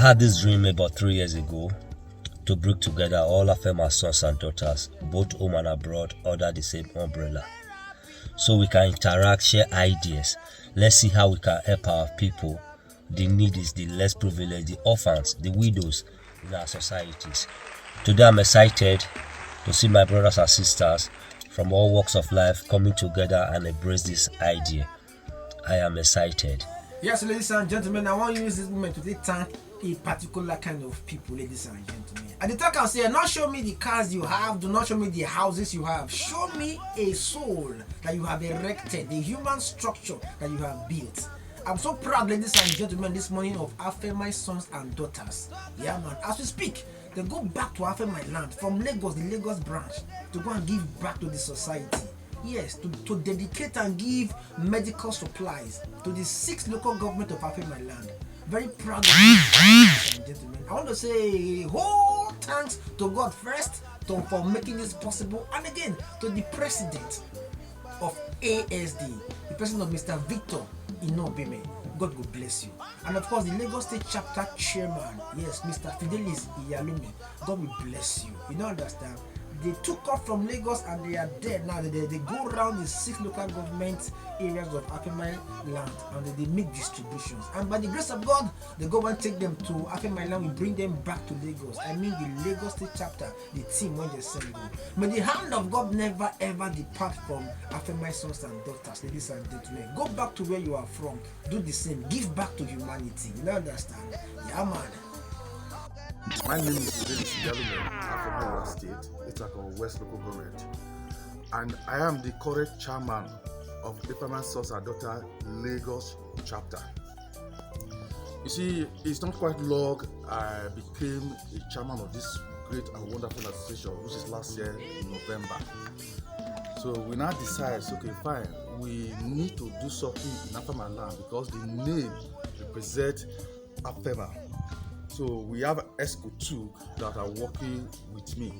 had this dream about 3 years ago to bring together all Afemai sons and daughters, both home and abroad, under the same umbrella, so we can interact, share ideas. Let's see how we can help our people, the needy, the less privileged, the orphans, the widows in our societies. Today I'm excited to see my brothers and sisters from all walks of life coming together and embrace this idea. I am excited. Yes, ladies and gentlemen, I want to use this moment to thank a particular kind of people, ladies and gentlemen. At the talk I'll say, not show me the cars you have, do not show me the houses you have. Show me a soul that you have erected, the human structure that you have built. I'm so proud, ladies and gentlemen, this morning of Afemai Sons and Daughters. Yeah, man. As we speak, they go back to Afemai land from Lagos, the Lagos branch, to go and give back to the society. Yes, to dedicate and give medical supplies to the 6 local government of Afemai land. Very proud of you, ladies and gentlemen. I want to say whole thanks to God first for making this possible, and again to the president of ASD, the president of Mr. VictorInobemhe. God will bless you. And of course, the Lagos State Chapter Chairman, yes, Mr. Fidelis Iyalumi. God will bless you. You don't understand? They took off from Lagos and they are there now. They go around the 6 local government areas of Afemai land and they make distributions. And by the grace of God, they go and take them to Afemai land. We bring them back to Lagos. I mean the Lagos State Chapter, the team when they send them. May the hand of God never ever depart from Afemai Sons and Daughters, ladies and gentlemen. Go back to where you are from. Do the same. Give back to humanity. You understand? Yeah, man. My name is Fidelis Iyalumi, Afemai State. It's like a West Local Government, and I am the current chairman of Afemai Sons and Daughters Lagos Chapter. You see, it's not quite long I became a chairman of this great and wonderful association, which is last year in November. So we now decide, okay, fine, we need to do something in Afemai land because the name represents Afemai. So we have ESCO 2 that are working with me.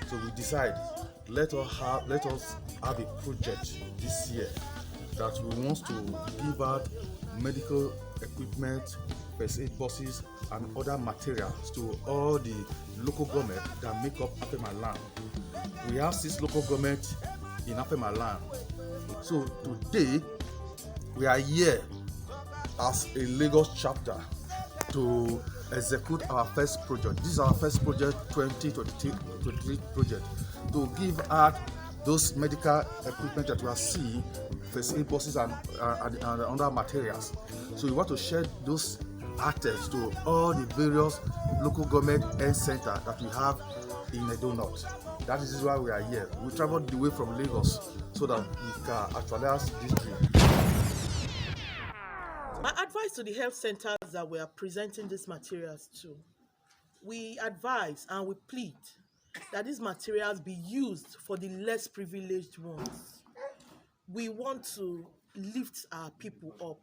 So we decide, let us have a project this year that we want to give out medical equipment, first aid buses, and other materials to all the local government that make up Afemai land. We have 6 local governments in Afemai land. So today we are here as a Lagos chapter to execute our first project. This is our first project, 2023 project, to give out those medical equipment that we are seeing, first aid buses and other materials. So we want to share those items to all the various local government health centers that we have in Edo North. That is why we are here. We traveled the way from Lagos so that we can actualize this dream. My advice to the health centers that we are presenting these materials to, we advise and we plead that these materials be used for the less privileged ones. We want to lift our people up.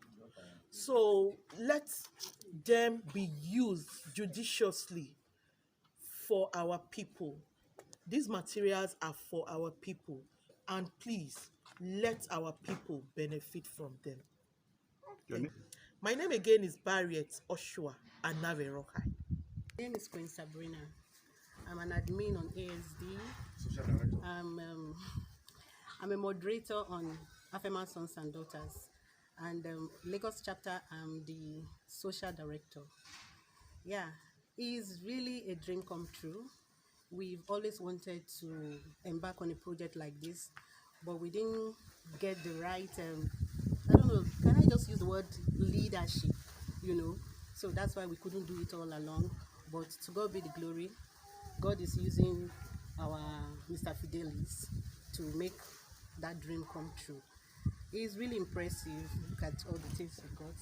So let them be used judiciously for our people. These materials are for our people, and please let our people benefit from them. My name again is Barriet Oshua Anaverokai. My name is Queen Sabrina. I'm an admin on ASD. I'm a moderator on Afemai Sons and Daughters, and Lagos chapter. I'm the social director. Yeah, it's really a dream come true. We've always wanted to embark on a project like this, but we didn't get the right. I don't know. Can I just use the word leadership? So that's why we couldn't do it all along. But to God be the glory. God is using our Mr. Fidelis to make that dream come true. It's really impressive. Look at all the things we got,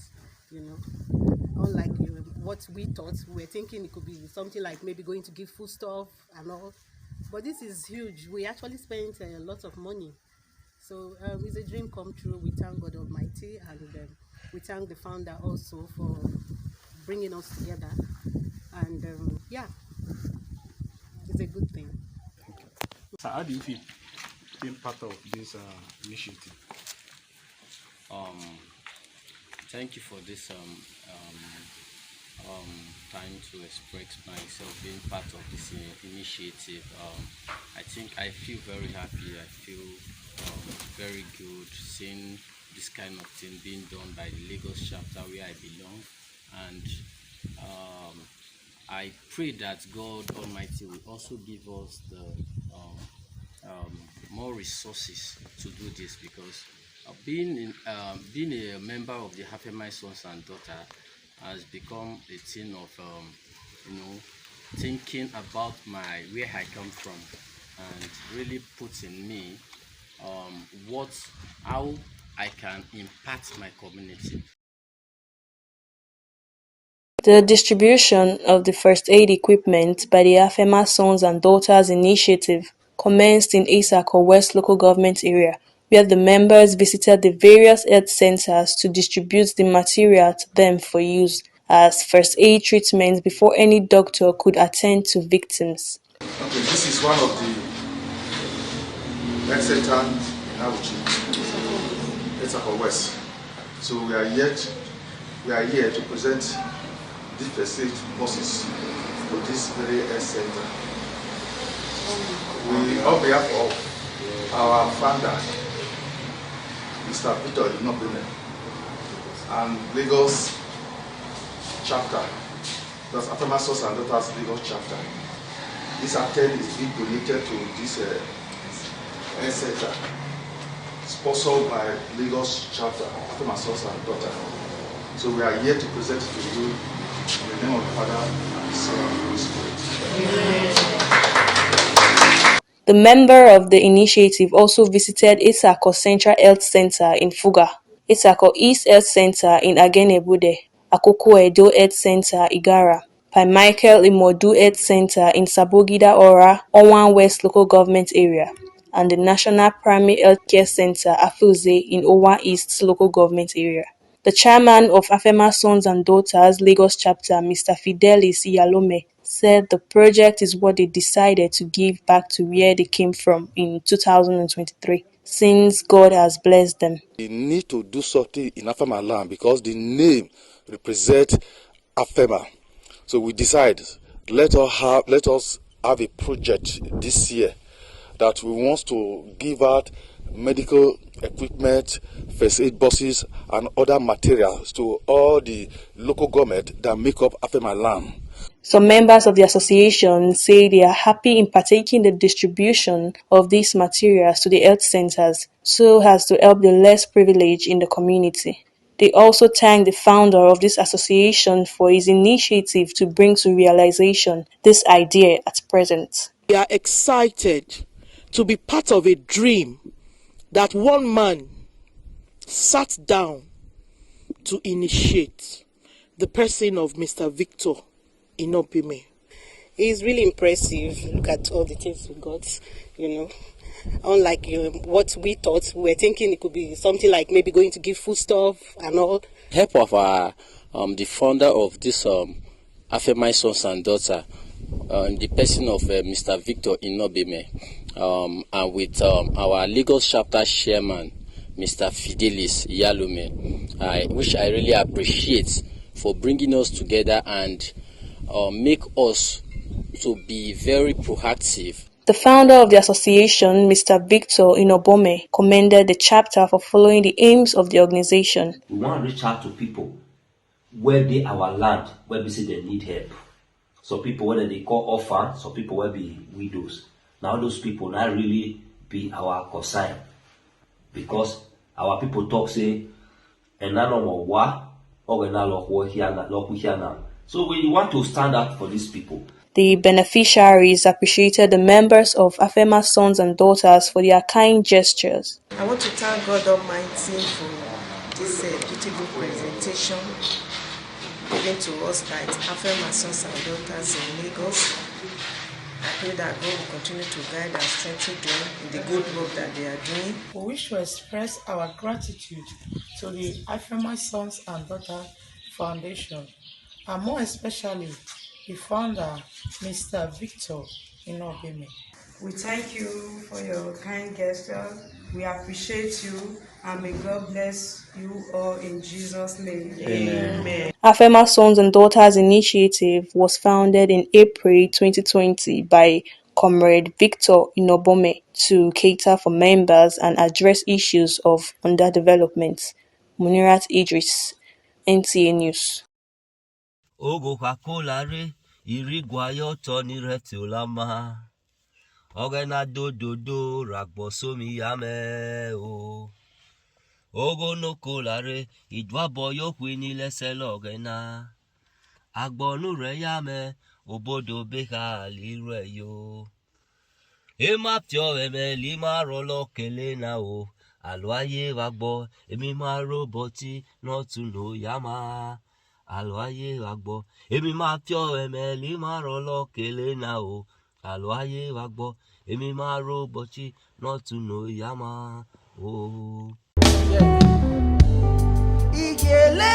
Unlike what we thought, we were thinking it could be something like maybe going to give food stuff and all. But this is huge. We actually spent a lot of money. So it's a dream come true. We thank God Almighty, and we thank the founder also for bringing us together. And it's a good thing. Okay. So how do you feel being part of this initiative? Thank you for this time to express myself being part of this initiative. I think I feel very happy. I feel very good seeing this kind of thing being done by the Lagos chapter where I belong, and I pray that God Almighty will also give us the more resources to do this, because being a member of the Afemai Sons and Daughters has become a thing of thinking about where I come from, and really puts in me how I can impact my community. The distribution of the first aid equipment by the Afemai Sons and Daughters initiative commenced in Isako West local government area, where the members visited the various health centers to distribute the material to them for use as first aid treatment before any doctor could attend to victims. Okay, this is one of the health centers in Abuchi, Isako West. So we are here to present these first aid buses to this very health center. We, on behalf of our founder, Mr. VictorInobemhe, and Lagos chapter, that's Afemai Sons and Daughters Lagos chapter, this attend is being donated to this health center, sponsored by Lagos chapter, Afemai Sons and Daughters. So we are here to present it to you in the name of the Father, and the Son, and the Holy Spirit. The member of the initiative also visited Isako Central Health Center in Fuga, Isako East Health Center in Agenebude, Akoko Edo Health Center Igara, Pi Michael Imodu Health Center in Sabogida Ora, Owan West Local Government Area, and the National Primary Healthcare Center Afuze in Owan East Local Government Area. The chairman of Afemai Sons and Daughters Lagos chapter, Mr. Fidelis Iyalome, said the project is what they decided to give back to where they came from in 2023, since God has blessed them. We need to do something in Afemai land because the name represents Afemai. So we decide, let us have a project this year that we want to give out medical equipment, first aid buses, and other materials to all the local government that make up Afemai land. Some members of the association say they are happy in partaking the distribution of these materials to the health centers so as to help the less privileged in the community. They also thank the founder of this association for his initiative to bring to realization this idea at present. We are excited to be part of a dream that one man sat down to initiate, the person of Mr. VictorInobemhe. It's really impressive. Look at all the things we got, Unlike what we thought, we were thinking it could be something like maybe going to give food stuff and all. Help of our the founder of this Afemai Sons and Daughters, in the person of Mr. VictorInobemhe, and with our Lagos chapter chairman, Mr. Fidelis Iyalome, which I really appreciate for bringing us together and make us to be very proactive. The founder of the association, Mr. VictorInobemhe, commended the chapter for following the aims of the organization. We want to reach out to people where they our land, where we say they need help. Some people whether they call orphans, some people will be widows. Now those people not really be our concern, because our people talk say and so we want to stand up for these people. The beneficiaries appreciated the members of Afemai Sons and Daughters for their kind gestures. I want to thank God Almighty for this beautiful presentation given to us by Afemai Sons and Daughters in Lagos. I pray that God will continue to guide and strengthen them in the good work that they are doing. We wish to express our gratitude to the Afemai Sons and Daughters Foundation, and more especially the founder, Mr. VictorInobemhe. We thank you for your kind gesture. We appreciate you, and may God bless you all in Jesus' name. Amen. Afemai Sons and Daughters initiative was founded in April 2020 by Comrade VictorInobemhe to cater for members and address issues of underdevelopment. Munirat Idris, NTA News. Ogo kakolare irigwayo toni reptilama. Ogena do ragbo somi yame o. Ogo no kolare idwabo yo kwini lesele ogena. Agbonu re yame obodo beka lire yo. Ema pyo eme lima rolo kele na o. Alwaye wagbo emi ma roboti no to no yama. Alwaye wagbo emi ma pyo eme lima rolo kele na o. Alwaye wagbo emi ma roboti no to no yama o. Igele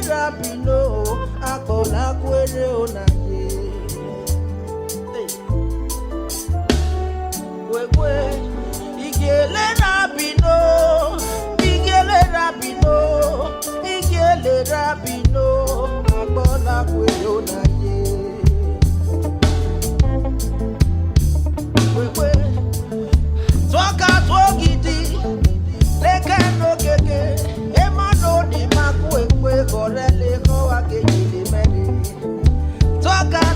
rapino, akola kwere onaye. Wekwe, igele rapino, akola kwere onaye. Wekwe, toka togidi. Lekano keke, emano ni makwekwe, gorele ko akejile meni. Toka